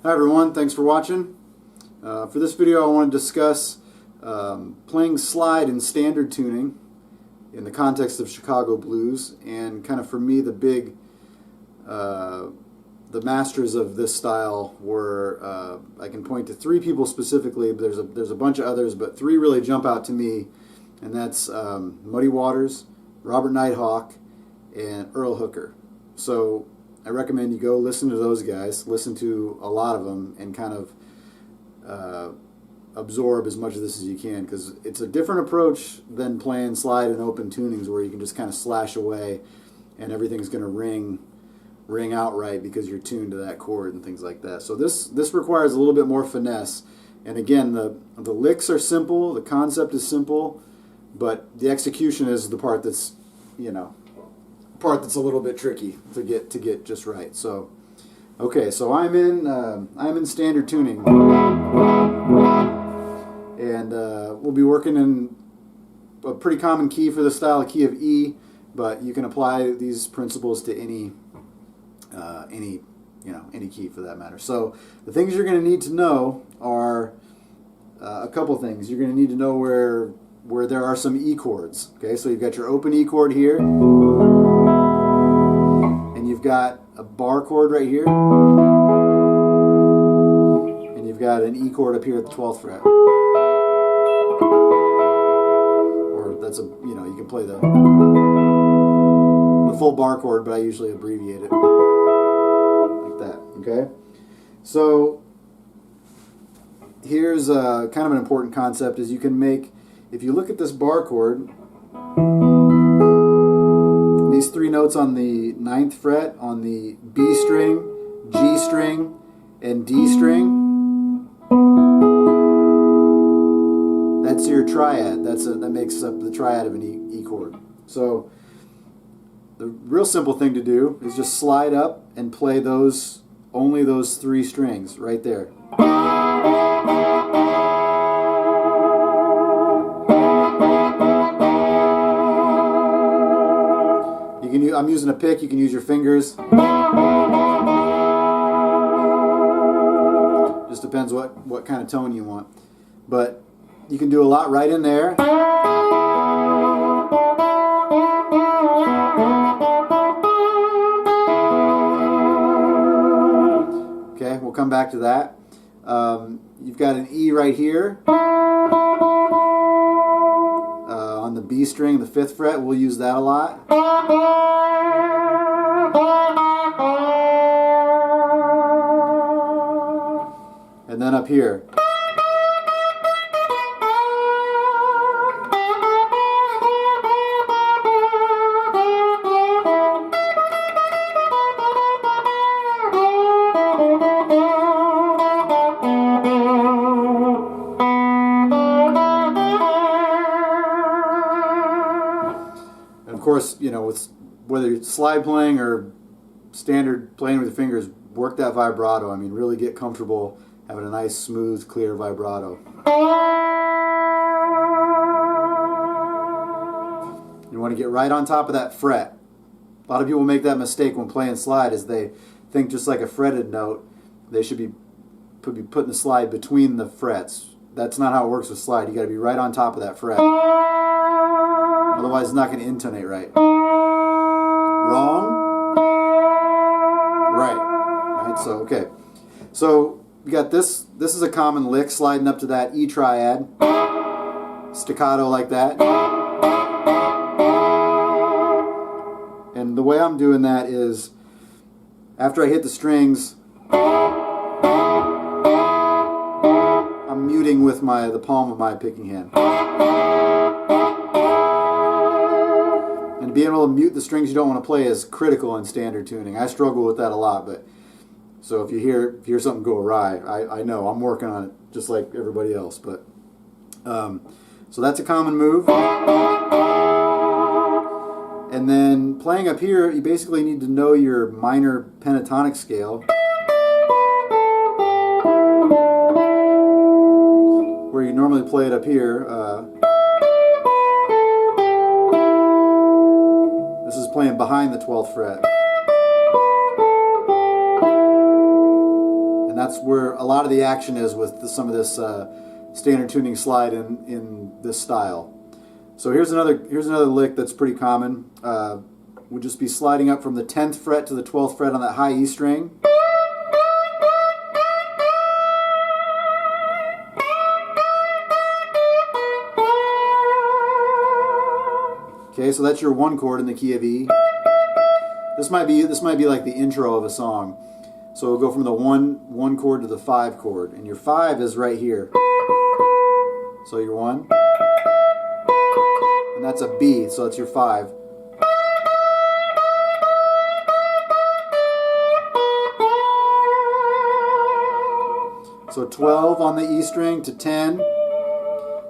Hi everyone, thanks for watching. For this video I want to discuss playing slide in standard tuning in the context of Chicago blues, and kind of for me the masters of this style were, I can point to three people specifically, but there's a bunch of others, but three really jump out to me, and that's Muddy Waters, Robert Nighthawk, and Earl Hooker. So I recommend you go listen to those guys, listen to a lot of them, and kind of absorb as much of this as you can, because it's a different approach than playing slide and open tunings where you can just kind of slash away and everything's going to ring out right because you're tuned to that chord and things like that. So this requires a little bit more finesse, and again the licks are simple, the concept is simple, but the execution is the part that's, you know, a little bit tricky to get just right. So okay, so I'm in standard tuning, and we'll be working in a pretty common key for the style, a key of E, but you can apply these principles to any key for that matter. So the things you're going to need to know are a couple things. You're going to need to know where there are some E chords. Okay, so you've got your open E chord here, and you've got a bar chord right here, and you've got an E chord up here at the 12th fret. Or that's you can play the full bar chord, but I usually abbreviate it like that. Okay, so here's kind of an important concept: is you can make, if you look at this bar chord, these three notes on the 9th fret, on the B string, G string, and D string, that's your triad. That makes up the triad of an E chord. So the real simple thing to do is just slide up and play only those three strings right there. I'm using a pick, you can use your fingers. Just depends what kind of tone you want. But you can do a lot right in there. Okay, we'll come back to that. You've got an E right here. On the B string, the 5th fret, we'll use that a lot. And then up here. Of course, with whether it's slide playing or standard playing with your fingers, work that vibrato. I mean, really get comfortable having a nice, smooth, clear vibrato. You want to get right on top of that fret. A lot of people make that mistake when playing slide, is they think just like a fretted note, they should be putting the slide between the frets. That's not how it works with slide. You got to be right on top of that fret. Otherwise, it's not going to intonate right. Wrong? Right. So, okay. So, you got this. This is a common lick, sliding up to that E triad. Staccato like that. And the way I'm doing that is, after I hit the strings, I'm muting with the palm of my picking hand. And being able to mute the strings you don't want to play is critical in standard tuning. I struggle with that a lot, but so if you hear something go awry, I know I'm working on it just like everybody else. But so that's a common move. And then playing up here, you basically need to know your minor pentatonic scale, where you normally play it up here. This is playing behind the 12th fret. that's where a lot of the action is with some of this standard tuning slide in this style. So here's another lick that's pretty common. Would just be sliding up from the 10th fret to the 12th fret on that high E string. Okay, so that's your 1 chord in the key of E. This might be like the intro of a song. So we'll go from the 1 chord to the 5 chord, and your 5 is right here. So your 1, and that's a B, so that's your 5. So 12 on the E string to 10,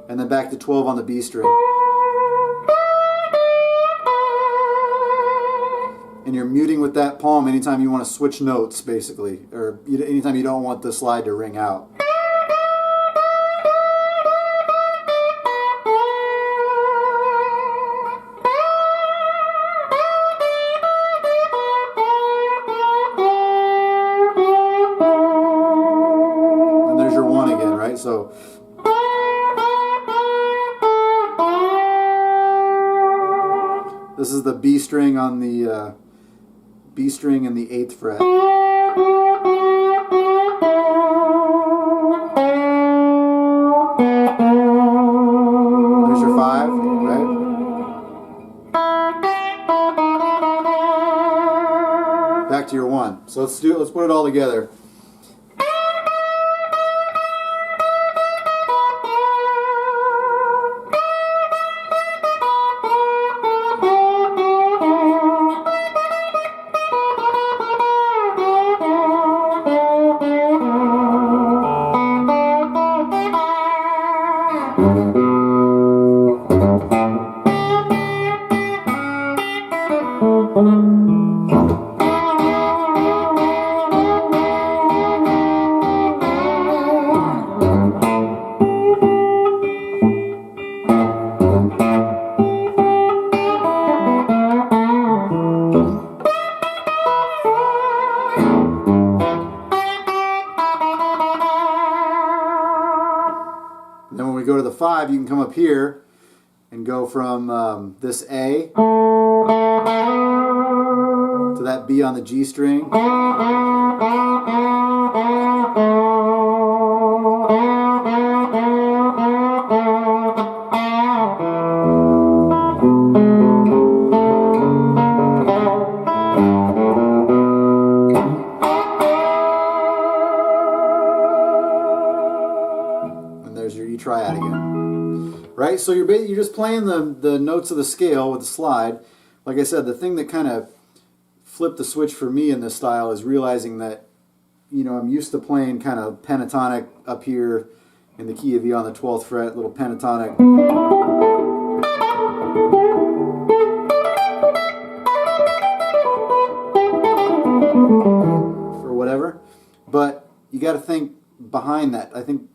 and then back to 12 on the B string. And you're muting with that palm anytime you want to switch notes, basically, or anytime you don't want the slide to ring out. And there's your 1 again, right? So this is the B string on the B string in the 8th fret. There's your 5, right? Back to your 1. So let's put it all together. Then when we go to the 5, you can come up here and go from this A to that B on the G string. Your E triad again, right? So you're just playing the notes of the scale with the slide. Like I said, the thing that kind of flipped the switch for me in this style is realizing that, you know, I'm used to playing kind of pentatonic up here in the key of E on the 12th fret, little pentatonic. Or whatever. But you got to think behind that. I think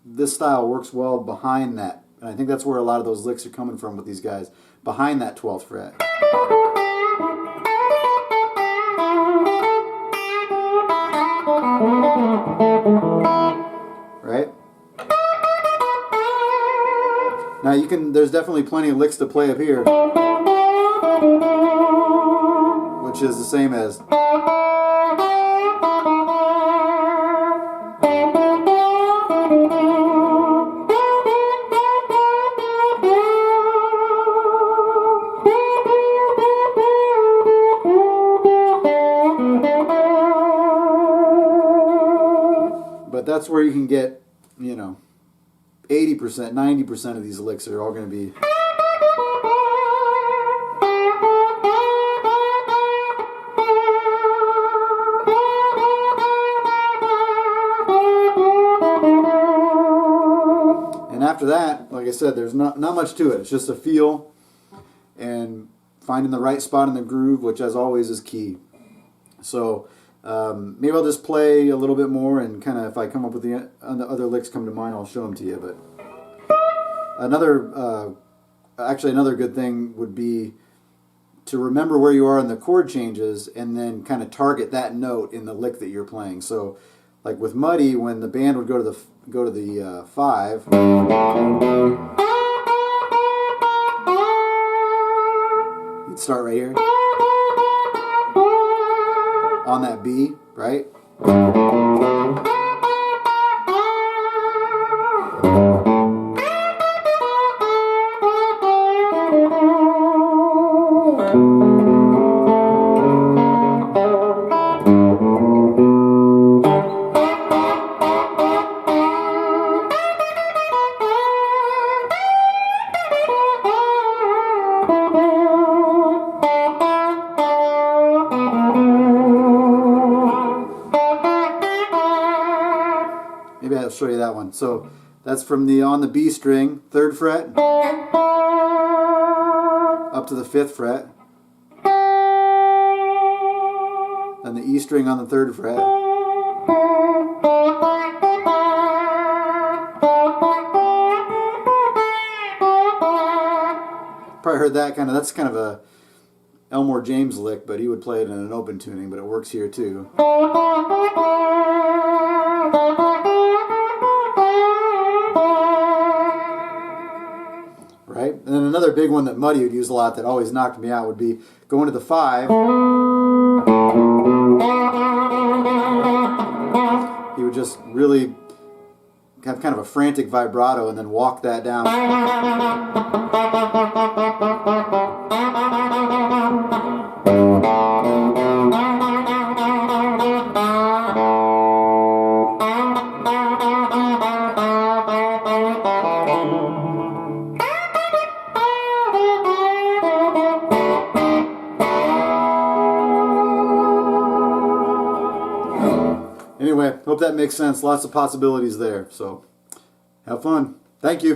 this style works well behind that, and I think that's where a lot of those licks are coming from with these guys, behind that 12th fret. Right? Now there's definitely plenty of licks to play up here, which is the same as. But that's where you can get, you know, 80%, 90% of these licks are all going to be. And after that, like I said, there's not much to it. It's just a feel and finding the right spot in the groove, which as always is key. So maybe I'll just play a little bit more, and kind of if I come up with the other licks come to mind, I'll show them to you. But another good thing would be to remember where you are in the chord changes, and then kind of target that note in the lick that you're playing. So like with Muddy, when the band would go to the 5, you'd start right here on that B, right? Maybe I'll show you that one. So that's from the on the B string, 3rd fret, up to the 5th fret, then the E string on the 3rd fret, probably heard that that's kind of a Elmore James lick, but he would play it in an open tuning, but it works here too. Right? And then another big one that Muddy would use a lot that always knocked me out would be going to the 5. He would just really have kind of a frantic vibrato and then walk that down. Anyway, hope that makes sense. Lots of possibilities there. So, have fun. Thank you.